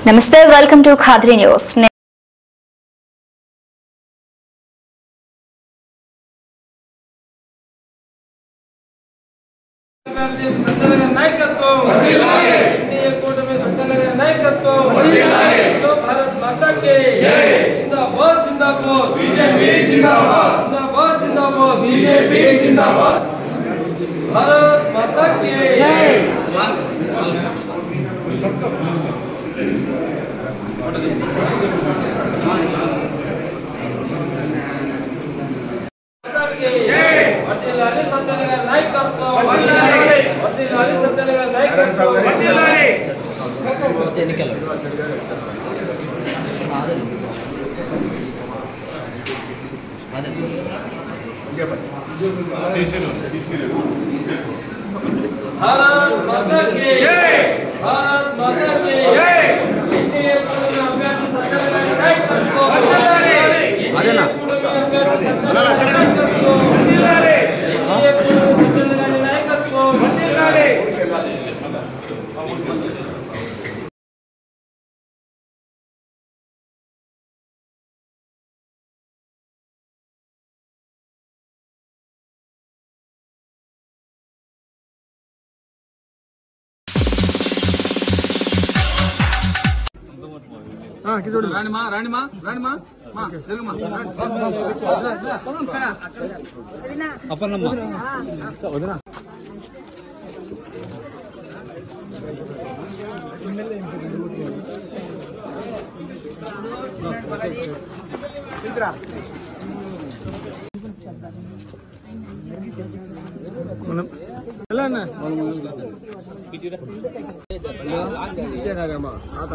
Namaste, welcome to Khadri News. Bharat माता की जय, भारत माता की जय। इंडिया पूर्ण अभ्यास सरकार नायकत्व आदेना नायकत्व इंडिया पूर्ण सरकार नायकत्व రాణిమా రాణిమా రాణిమా మా జరుగుమా అపర్ణమ్మ వదినా మనం ఎలా అన్న ఇచ్చేనాగమ్మా ఆట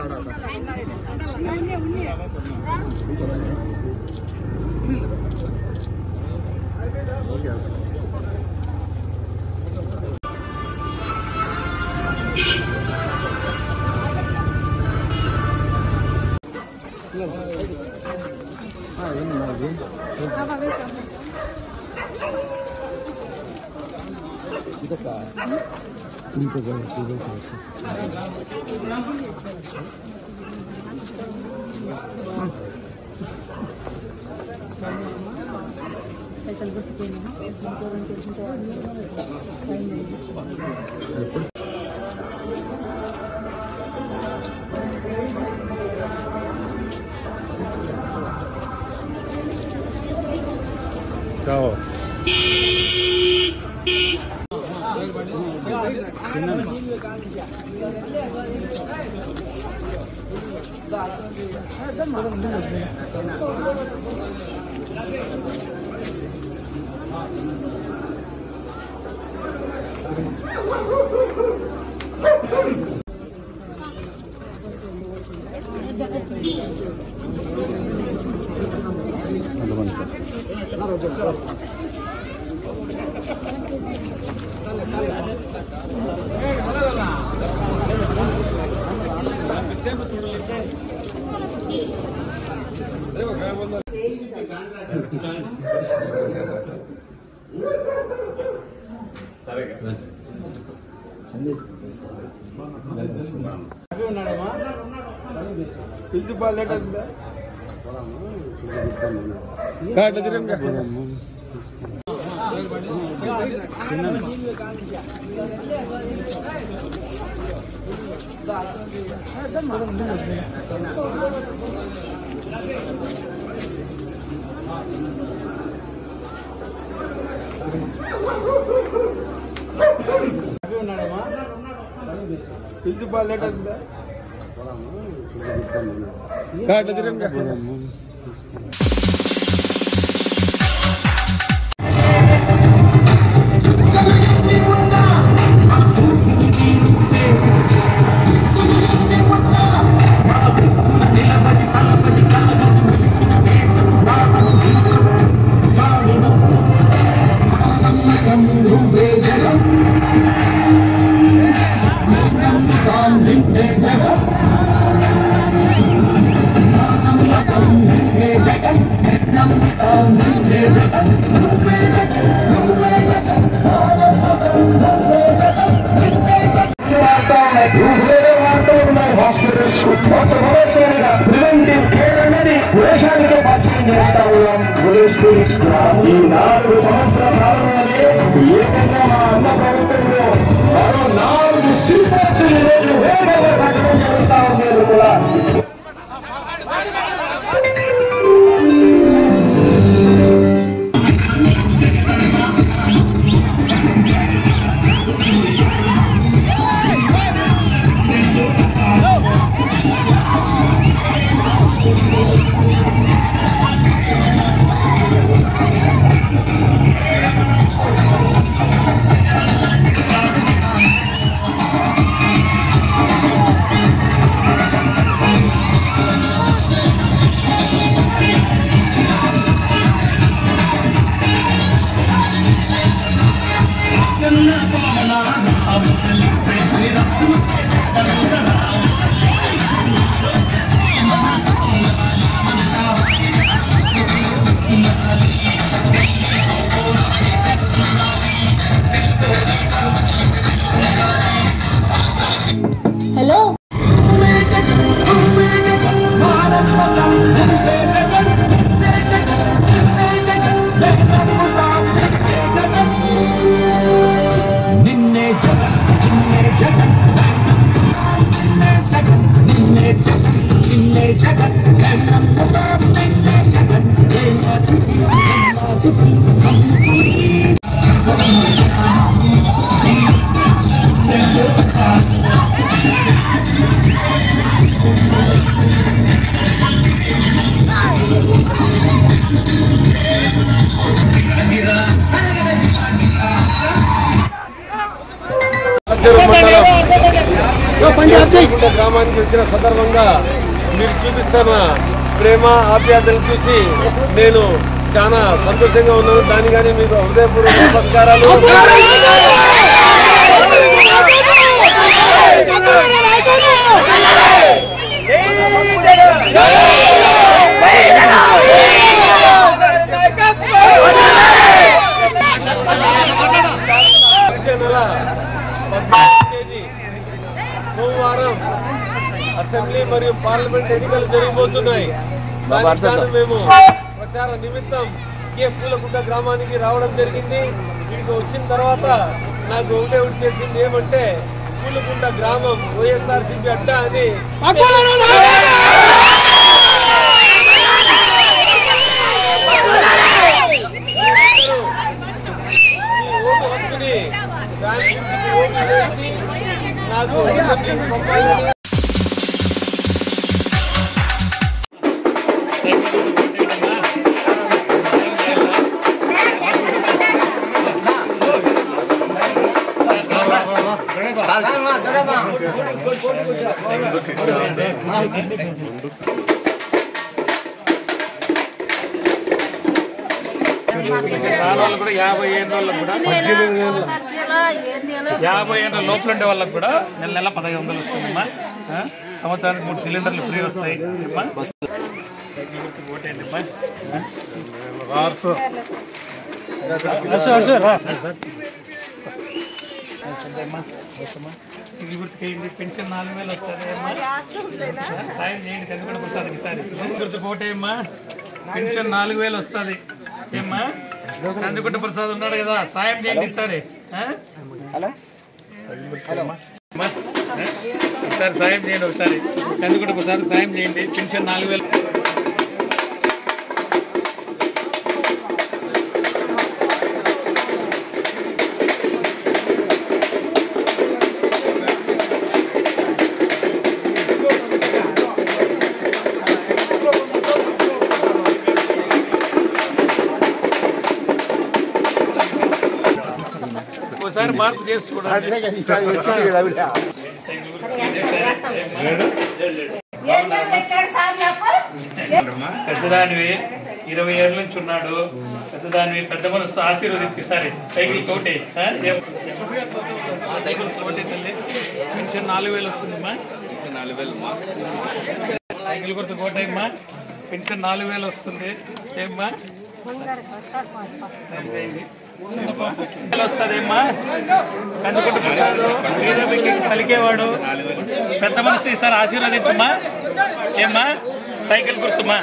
Second, 4 శ్రీమూర్తులు ఈరోజు వేగంగా కట్టడం జరుగుతూ ఉన్నారు కూడా. గ్రామానికి వచ్చిన సందర్భంగా మీరు చూపిస్తున్న ప్రేమ ఆప్యాయతలు చూసి నేను చాలా సంతోషంగా ఉన్నాను. దానిగానే మీకు హృదయపూర్వక నమస్కారాలు. సోమవారం అసెంబ్లీ మరియు పార్లమెంట్ ఎన్నికలు జరిగిపోతున్నాయి. మేము ప్రచార నిమిత్తం పూలగుంట గ్రామానికి రావడం జరిగింది. ఇక్కడికి వచ్చిన తర్వాత నాకు ఒకటే తెలిసింది ఏమంటే పూలగుంట గ్రామం వైఎస్ఆర్సీపీ అడ్డా అని ఓటు హక్కుని ఓటు వేసి నాకు అసెంబ్లీకి పంపాలని కూడా 50 ఏళ్ళ వాళ్ళకు కూడా 50 ఏళ్ళ లోపల ఉండే వాళ్ళకు కూడా నెల నెల 1500 వస్తుందమ్మా. సంవత్సరానికి 3 సిలిండర్లు ఫ్రీ వస్తాయి. పెన్షన్ 4000 వస్తుంది అమ్మా. సాయం చేయండి కందుకొండ ప్రసాద్కి ఈసారి గుర్తుపోటేమ్మా. పెన్షన్ 4000 వస్తుంది ఏమ్మా. కందుకొండ ప్రసాద్ ఉన్నాడు కదా, సాయం చేయండి ఈసారి. ఈసారి సాయం చేయండి, ఒకసారి కందుకొండ ప్రసాద్ సాయం చేయండి. పెన్షన్ 4000. ఒకసారి మార్పు చేసి చూడండి. పెద్దదానివి 20 ఏళ్ళ నుంచి ఉన్నాడు. పెద్దదానివి పెద్ద మనసు ఆశీర్వదించి సరే సైకిల్ కోటే సైకిల్ కోటే తల్లి. పెన్షన్ 4000 వస్తుందమ్మా. సైకిల్ గుర్తు కోటమ్మా. పెన్షన్ 4000 వస్తుంది ఏమ్మా. వస్తుందేమ్మా. కందుకొండ ప్రసాద్ పలికేవాడు పెద్ద మనసు ఈసారి ఆశీర్వదించమ్మా ఏమ్మా. సైకిల్ గుర్తుమ్మా.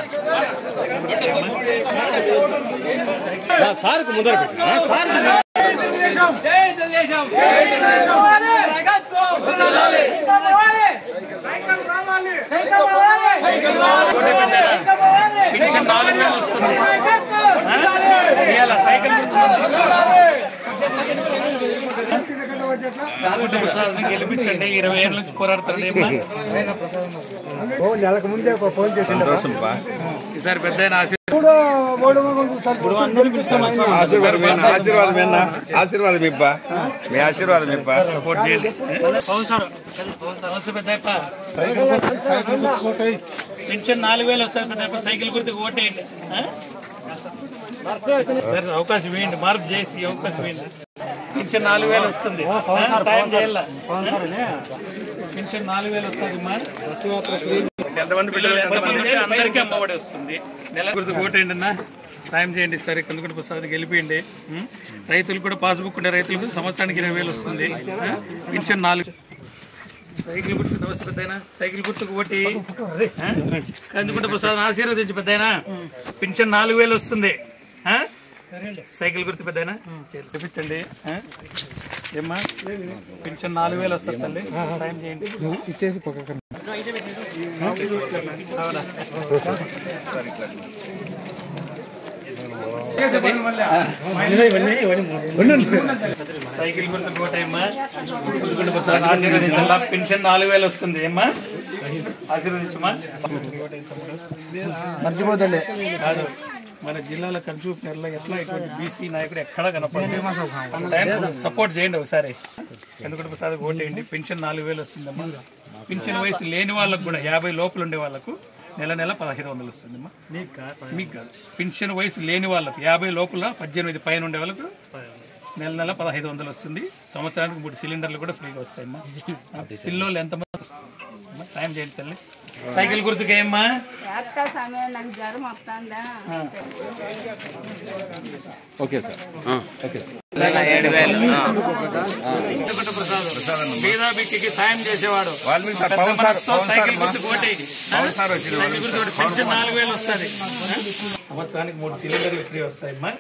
గెలిపించండి. 20 ఏళ్ళ నుంచి పోరాడుతాడు. నెలకు ముందే ఫోన్ చేసిండు. ఈసారి పెద్ద ఆశీర్వాదం ఇప్పా మీ ఆశీర్వాదం ఇప్పా సపోర్ట్ చేయండి. పెన్షన్ 4000 వస్తుంది పెద్ద. సైకిల్ గుర్తుకు ఓటేయండి. సార్ అవకాశం వేయండి. మార్పు చేసి అవకాశం వేయండి. పెన్షన్ 4000 వస్తుంది. సాయం చేయాల. పెన్షన్ 4000 వస్తుంది. అందరికీ అమ్మఒడి వస్తుంది. నెల గుర్తుకు ఓటేయండి అన్న. సాయం చేయండి. సరే కందుకుంట ప్రసాద్ గెలిపియండి. రైతులు కూడా పాస్బుక్ ఉండే రైతులకు సంవత్సరానికి 20,000 వస్తుంది. పెన్షన్ 4. సైకిల్ గుర్తు నమస్తే పెద్దయినా. సైకిల్ గుర్తుకు ఓటి కందుకుంట ప్రసాద్ ఆశీర్వదించి పెద్దయినా. పెన్షన్ 4000 వస్తుంది. సైకిల్ గుర్తు పెద్దయినా చూపించండి. ఏమ్మా పెన్షన్ 4000 వస్తుంది తల్లి. సాయం చేయండి. ఇచ్చేసి సైకిల్ గుర్తు కోటమ్మా. ఆశీర్వదించాలా. పెన్షన్ 4000 వస్తుంది. ఏమ్మా ఆశీర్వదించమ్మా. మర్చిపోతలే కాదు మన జిల్లాల కన్సూప్నర్లో ఎట్లా ఇటువంటి బీసీ నాయకుడు ఎక్కడా కనపడదు. సపోర్ట్ చేయండి ఒకసారి. ఎందుకంటే ఒకసారి ఓటేయండి. పెన్షన్ 4000 వస్తుందమ్మా. పెన్షన్ వయసు లేని వాళ్ళకు కూడా 50 లోపల ఉండే వాళ్ళకు నెల 1500 వస్తుందమ్మా. మీకు కాదు. పెన్షన్ వయసు లేని వాళ్ళకు 50 లోపల 18 పైన ఉండే వాళ్ళకు నెల 1500 వస్తుంది. సంవత్సరానికి 3 సిలిండర్లు కూడా ఫ్రీగా వస్తాయమ్మా. పిల్లలు ఎంతమంది వస్తుంది సాయం చేయండి తల్లి. సైకిల్ గుర్తుకేమ్మా. Okay sir. బీదాబిక్కి సాయం చేసేవాడు. సైకిల్ గుర్తుకు ఓటేయండి. పెన్షన్ 4000 వస్తుంది. సంవత్సరానికి 3 సిలిండర్లు ఫ్రీ వస్తాయమ్మా.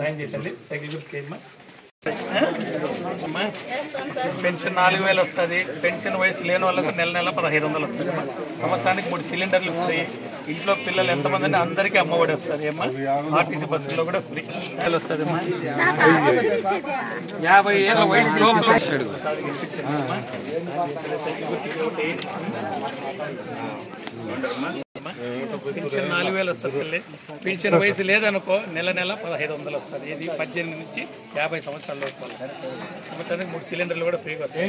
సాయం చేయండి. సైకిల్ గుర్తుకేమ్మా. పెన్షన్ 4000 వస్తుంది. పెన్షన్ వయసు లేని వాళ్ళకు నెల 1500 వస్తుంది. సంవత్సరానికి 3 సిలిండర్లు ఫ్రీ. ఇంట్లో పిల్లలు ఎంతమంది అంటే అందరికీ అమ్మఒడి వస్తుంది అమ్మా. ఆర్టీసీ బస్సుల్లో కూడా ఫ్రీ వస్తుంది అమ్మా. 50 ఏళ్ళ వయసు లోపల పెన్షన్ 4000 వస్తుంది తల్లి. పెన్షన్ వయసు లేదనుకో నెల 1500 వస్తుంది. ఇది 18 నుంచి 50 సంవత్సరాల లోపల. సంవత్సరానికి 3 సిలిండర్లు కూడా ఫ్రీగా వస్తాయి.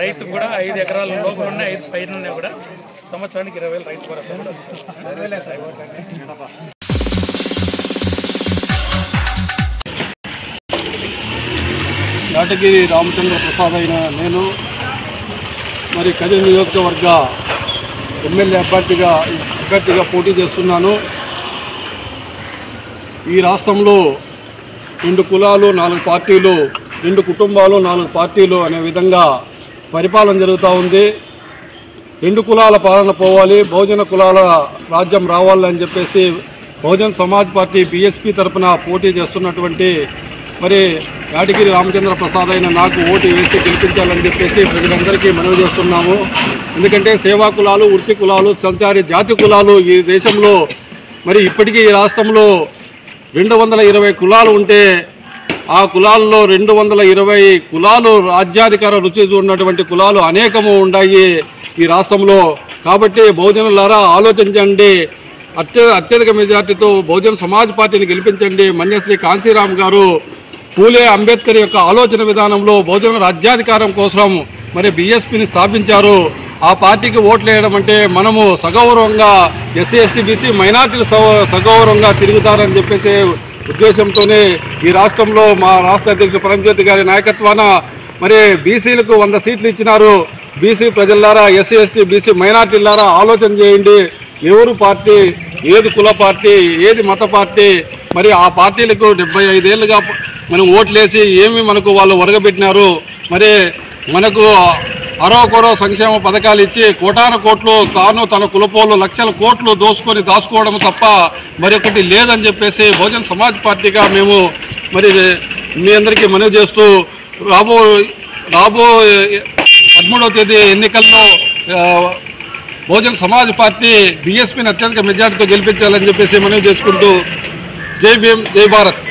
రైతు కూడా 5 ఎకరాల లోపల ఉన్నాయి, 5 పైన ఉన్నాయి కూడా సంవత్సరానికి 20,000 రైతు భరోసా కూడా వస్తుంది. యాటగిరి రామచంద్ర ప్రసాద్ అయిన నేను మరి కదిరి నియోజకవర్గ ఎమ్మెల్యే అభ్యర్థిగా పోటీ చేస్తున్నాను. ఈ రాష్ట్రంలో 2 కులాలు 4 పార్టీలు, 2 కుటుంబాలు 4 పార్టీలు అనే విధంగా పరిపాలన జరుగుతూ ఉంది. 2 కులాల పాలన పోవాలి, బహుజన కులాల రాజ్యం రావాలని చెప్పేసి బహుజన్ సమాజ్ పార్టీ బీఎస్పీ తరఫున పోటీ చేస్తున్నటువంటి మరి యాటగిరి రామచంద్ర ప్రసాద్ అయిన నాకు ఓటు వేసి గెలిపించాలని చెప్పేసి ప్రజలందరికీ మనవి చేస్తున్నాము. ఎందుకంటే సేవా కులాలు, వృత్తి కులాలు, సంచారి జాతి కులాలు ఈ దేశంలో మరి ఇప్పటికీ ఈ రాష్ట్రంలో 220 కులాలు ఉంటే ఆ కులాల్లో 220 కులాలు రాజ్యాధికార రుచి ఉన్నటువంటి కులాలు అనేకము ఉన్నాయి ఈ రాష్ట్రంలో. కాబట్టి బహుజనులారా ఆలోచించండి. అత్యధిక మెజార్టీతో బహుజన్ సమాజ్ పార్టీని గెలిపించండి. మన్యశ్రీ కాంశీరామ్ గారు పూలే అంబేద్కర్ యొక్క ఆలోచన విధానంలో బహుజన రాజ్యాధికారం కోసం మరి బీఎస్పీని స్థాపించారు. ఆ పార్టీకి ఓట్లు వేయడం అంటే మనము సగౌరవంగా ఎస్సీ ఎస్టీ బీసీ మైనార్టీలు సగౌరవంగా తిరుగుతారని చెప్పేసి ఉద్దేశంతోనే ఈ రాష్ట్రంలో మా రాష్ట్ర అధ్యక్షుడు పరంజ్యోతి గారి నాయకత్వాన మరి బీసీలకు 100 సీట్లు ఇచ్చినారు. బీసీ ప్రజలారా, ఎస్సీ ఎస్టీ బీసీ మైనార్టీలారా ఆలోచన చేయండి. ఎవరు పార్టీ, ఏది కుల పార్టీ, ఏది మత పార్టీ, మరి ఆ పార్టీలకు 75 ఏళ్ళుగా మనం ఓట్లేసి ఏమి మనకు వాళ్ళు ఒరగబెట్టినారు. మరి మనకు అరవకొరవ సంక్షేమ పథకాలు ఇచ్చి కోటాన కోట్లు తాను తన కులపోళ్ళు లక్షల కోట్లు దోసుకొని దాచుకోవడం తప్ప మరొకటి లేదని చెప్పేసి బహుజన్ సమాజ్ పార్టీగా మేము మరి మీ అందరికీ మనవి చేస్తూ రాబో 13వ తేదీ ఎన్నికల్లో బహుజన్ సమాజ్ పార్టీ బీఎస్పీని అత్యధిక మెజార్టీతో గెలిపించాలని చెప్పేసి మనవి చేసుకుంటూ జై భీమ్ జై Bharat.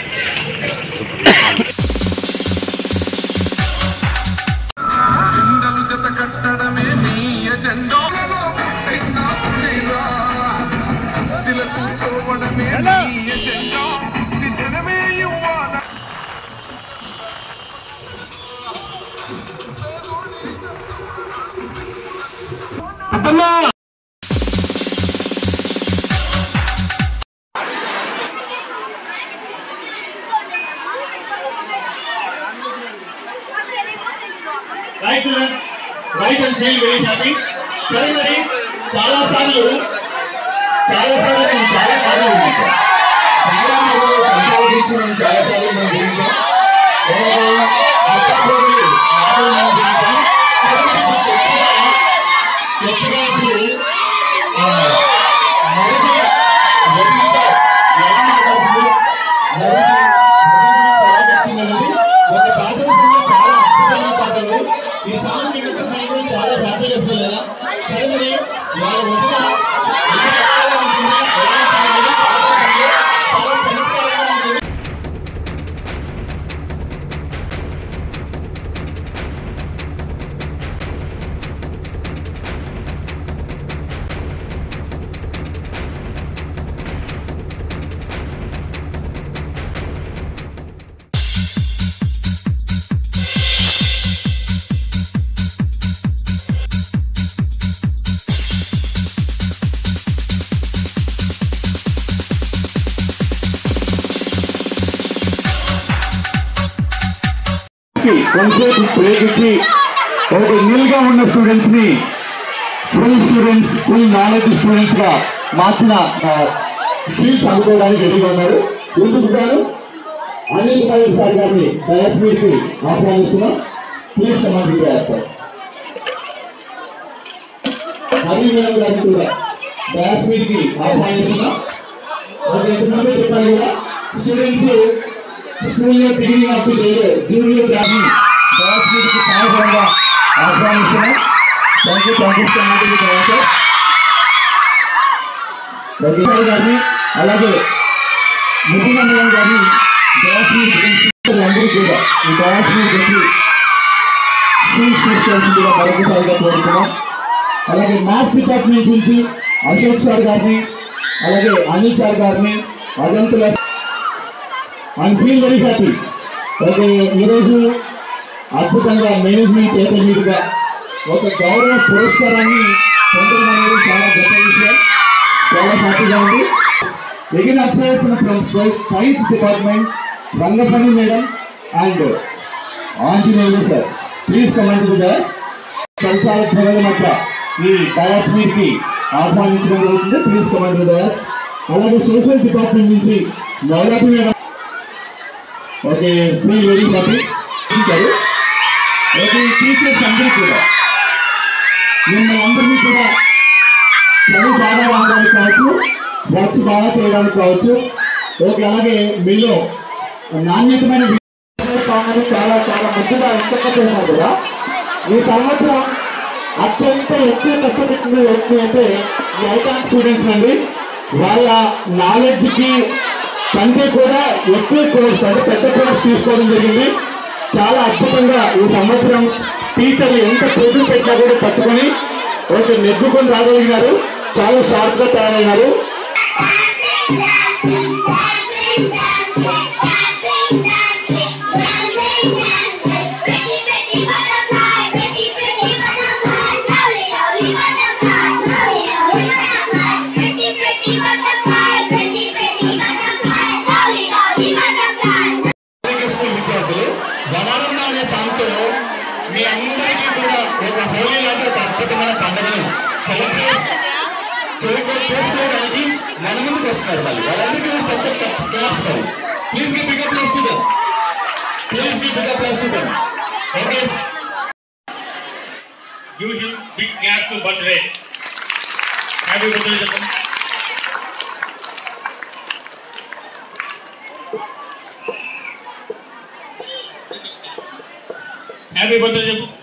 Right, children. Right and feel very happy. సరే మరి చాలా సార్లు నేను చాలా బాగా విన్నాను. చాలా సార్లు మనం విన్నాం. ఈ సాంగ్ చాలా హ్యాపీగా ఫీల్ అయ్యా. సరే మరి వాళ్ళ వదిన చాలా చమత్కారంగా ఉంటుంది. కొంచెం బ్రేక్ ఇచ్చి ఒక న్యూగా ఉన్న స్టూడెంట్స్ ని ఫుల్ నాలెడ్జ్ స్టూడెంట్స్ గా మార్చిన సీట్స్ అందుకోవడానికి రెడీగా ఉన్నారు. ఎందుకు గారు అనిల్ పైల్ సార్ గారిని డయాస్మీట్ కి ఆహ్వానిస్తున్నాం. ప్లీజ్ సమాధి సార్. హరి మేడం గారిని కూడా డయాస్మీట్ కి ఆహ్వానిస్తున్నాం. ఇంతకుముందే చెప్పాను కదా స్టూడెంట్స్ స్కూల్లో beginning of the day junior గారిని డయాస్మీట్కి సహాయపరంగా ఆహ్వానిస్తున్నాం. థ్యాంక్ యూ గారిని అలాగే ముఖ్యమంత్రి గారిని డయాస్మీట్ అందరూ కూడా ఈ డయాస్మీట్ వచ్చి సీట్స్ తీసుకోవాల్సిందిగా మరొకసారిగా కోరుతున్నాం. అలాగే మ్యాథ్స్ డిపార్ట్మెంట్ నుంచి అశోక్ సార్ గారిని అలాగే అనిల్ సార్ గారిని అజంతుల I feel very happy. Okay ఈరోజు అద్భుతంగా మేనేజ్మెంట్ చేతుల మీదుగా ఒక గౌరవ పురస్కారాన్ని పొందడం అనేది చాలా గొప్ప విషయం. చాలా హ్యాపీగా ఉంది. ఎగిన అప్లైసిన from science department Rangapalli madam and Anjaneyulu sir please come to the dais. సంచాలక ప్రజల మధ్య ఈ డయాస్ మీదకి ఆహ్వానించడం జరుగుతుంది. Please come to the dais. అలాగే సోషల్ డిపార్ట్మెంట్ నుంచి Navaratri madam okay feel very happy. Okay teachers అందరూ కూడా మిమ్మల్ని అందరినీ కూడా చదువు బాగా రావడానికి కావచ్చు, వర్క్స్ బాగా చేయడానికి కావచ్చు. ఓకే అలాగే మీలో నాణ్యతమైన చాలా చాలా మంచిగా ఇష్టపడుతున్నారు కదా. ఈ సంవత్సరం అత్యంత ఎక్కువ కష్టపెట్టింది ఏంటి అంటే ఈ ఐకాన్ స్టూడెంట్స్ అండి. వాళ్ళ నాలెడ్జ్కి కంటే కూడా ఎక్కువ కోర్స్ అంటే పెద్ద కోర్స్ తీసుకోవడం జరిగింది. చాలా అద్భుతంగా ఈ సంవత్సరం టీచర్లు ఎంత పోటీ పెట్టినా కూడా పట్టుకొని ఓకే నెగ్గుకొని రాగలిగినారు. చాలా షార్ప్గా తయారైనారు. మీ అందరికీ కూడా ఒక హోలీ లాంటి ఒక అద్భుతమైన పండుగను సెలబ్రేట్ చేసుకోవడానికి మన ముందుకు వస్తున్నారు. వాళ్ళందరికీ పెద్ద క్లాప్స్ మరి. Please give big applause to them. Okay give him big claps to birthday. Happy birthday, Japan. Happy birthday, Japan.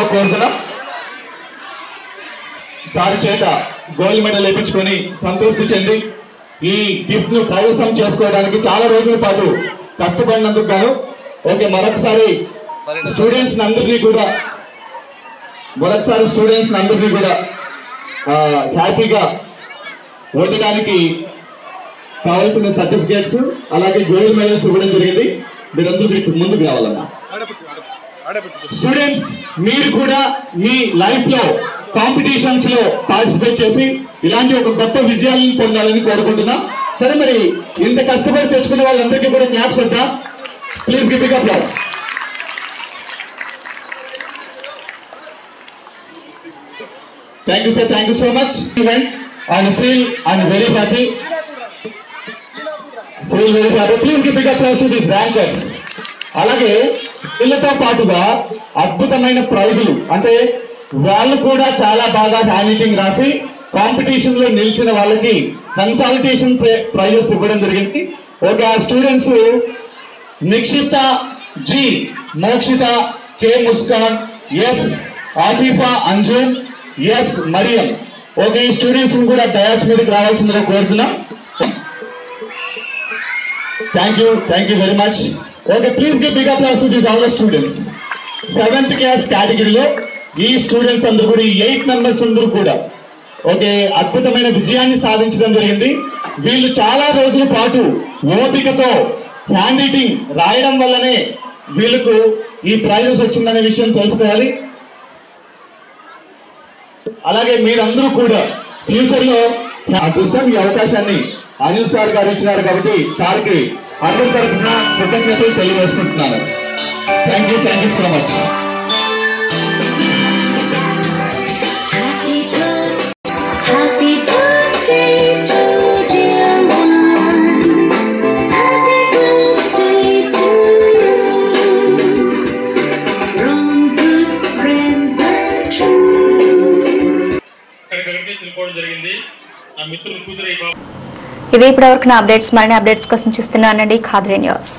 కోరుతున్నాం. సార్ చేత గోల్డ్ మెడల్ వేయించుకొని సంతృప్తి చెంది ఈ గిఫ్ట్ ను కైవసం చేసుకోవడానికి చాలా రోజుల పాటు కష్టపడినందుకు గాను మరొకసారి స్టూడెంట్స్ అందరినీ కూడా హ్యాపీగా ఉండడానికి కావాల్సిన సర్టిఫికేట్స్ అలాగే గోల్డ్ మెడల్స్ ఇవ్వడం జరిగింది. మీరందరూ ముందుకు రావాలన్నా. స్టూడెంట్స్ మీరు కూడా మీ లైఫ్ లో కాంపిటీషన్స్ లో పార్టిసిపేట్ చేసి ఇలాంటి ఒక గొప్ప విజయాలను పొందాలని కోరుకుంటున్నాం. సరే, మరి ఇంత కష్టపడి తెచ్చుకున్న వాళ్ళందరికీ కూడా క్లాప్స్ వద్దాం. Please give big applause. Thank you sir, thank you so much. And feel very happy. Please give big applause to this rankers. అలాగే వీళ్ళతో పాటుగా అద్భుతమైన ప్రైజులు, అంటే వాళ్ళు కూడా చాలా బాగా హ్యాండ్ రైటింగ్ రాసి కాంపిటీషన్ లో నిలిచిన వాళ్ళకి కన్సల్టేషన్ ప్రైజెస్ ఇవ్వడం జరిగింది. Students Nikshita G, Mokshita K, Muskan S, Afifa Anju S, Mariam. ఈ స్టూడెంట్స్ కూడా డయాస్ మీదకి రావాల్సిందిగా కోరుతున్నాం. Thank you very much. Please give big applause to this all the students. 7th class కేటగిరీలో ఈ స్టూడెంట్స్ అందరూ కూడా, 8 మెంబర్స్ అందరూ కూడా అద్భుతమైన విజయాన్ని సాధించడం జరిగింది. వీళ్ళు చాలా రోజుల పాటు ఓపికతో హ్యాండ్ రైటింగ్ రాయడం వల్లనే వీళ్ళకు ఈ ప్రైజెస్ వచ్చిందనే విషయం తెలుసుకోవాలి. అలాగే మీరందరూ కూడా ఫ్యూచర్ లో అదృష్టం ఈ అవకాశాన్ని అనిల్ సార్ గారు ఇచ్చినారు కాబట్టి సార్కి అందరి తరఫున కృతజ్ఞతలు తెలియజేసుకుంటున్నాను. Thank you so much. ఇవి ఇప్పటివరకు నా అప్డేట్స్. మరిన్ని అప్డేట్స్ కోసం చూస్తున్నానండి ఖాద్రీ న్యూస్.